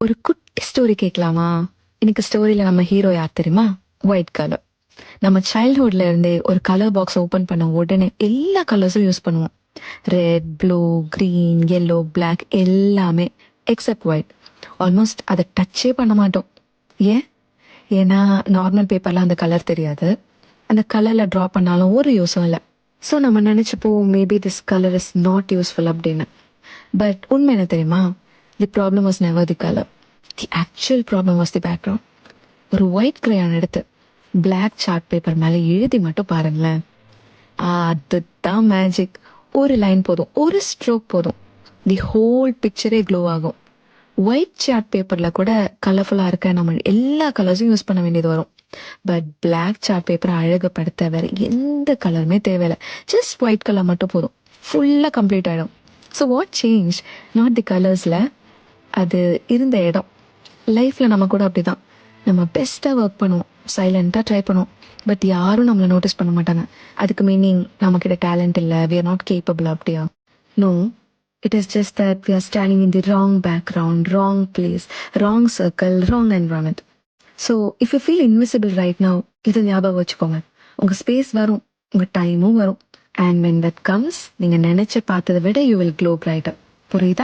ஒரு குட்டி ஸ்டோரி கேட்கலாமா? இன்னைக்கு ஸ்டோரியில நம்ம ஹீரோ யார் தெரியுமா? White colour. நம்ம சைல்ட்ஹுட்ல இருந்தே ஒரு கலர் பாக்ஸ் ஓபன் பண்ண உடனே எல்லா கலர்ஸும் யூஸ் பண்ணுவோம். Red, blue, green, yellow, black எல்லாமே எக்ஸப்ட் ஒயிட். ஆல்மோஸ்ட் அதை டச்சே பண்ண மாட்டோம். ஏன்? ஏன்னா நார்மல் பேப்பர்ல அந்த கலர் தெரியாது. அந்த கலர்ல ட்ரா பண்ணாலும் ஒரு யூஸும் இல்லை. ஸோ நம்ம நினைச்சுப்போம் maybe this colour is not useful அப்படின்னு. பட் உண்மை என்ன தெரியுமா? The problem was never the colour. The actual problem was the background. ஒரு ஒயிட் கிரையான் எடுத்து பிளாக் சார்ட் பேப்பர் மேலே எழுதி மட்டும் பாருங்களேன். அதுதான் மேஜிக். ஒரு லைன் போதும், ஒரு ஸ்ட்ரோக் போதும், தி ஹோல் பிக்சரே க்ளோ ஆகும். ஒயிட் சார்ட் பேப்பரில் கூட கலர்ஃபுல்லாக இருக்க நம்ம எல்லா கலர்ஸும் யூஸ் பண்ண வேண்டியது வரும். பட் பிளாக் சார்ட் பேப்பரை அழகுபடுத்த வேற எந்த கலருமே தேவையில்லை. ஜஸ்ட் ஒயிட் கலர் மட்டும் போதும், ஃபுல்லாக கம்ப்ளீட் ஆகிடும். So what change? Not the கலர்ஸில், அது இருந்த இடம். லைஃப்பில் நம்ம கூட அப்படி தான். நம்ம பெஸ்ட்டாக ஒர்க் பண்ணுவோம், சைலண்ட்டாக ட்ரை பண்ணுவோம். பட் யாரும் நம்மளை நோட்டீஸ் பண்ண மாட்டாங்க. அதுக்கு மீனிங் நம்மக்கிட்ட டேலண்ட் இல்லை, வி ஆர் நாட் கேப்பபிள் அப்படியா? No, it is just that we are standing in the wrong background, wrong place, wrong circle, wrong environment. So if you feel invisible right now, இதை ஞாபகம் வச்சுக்கோங்க. உங்கள் space வரும், உங்கள் டைமும் வரும். அண்ட் வென் தட் கம்ஸ், நீங்கள் நினச்சி பார்த்ததை விட யூ வில் க்ளோ பிரைட்டர். புரியுதா?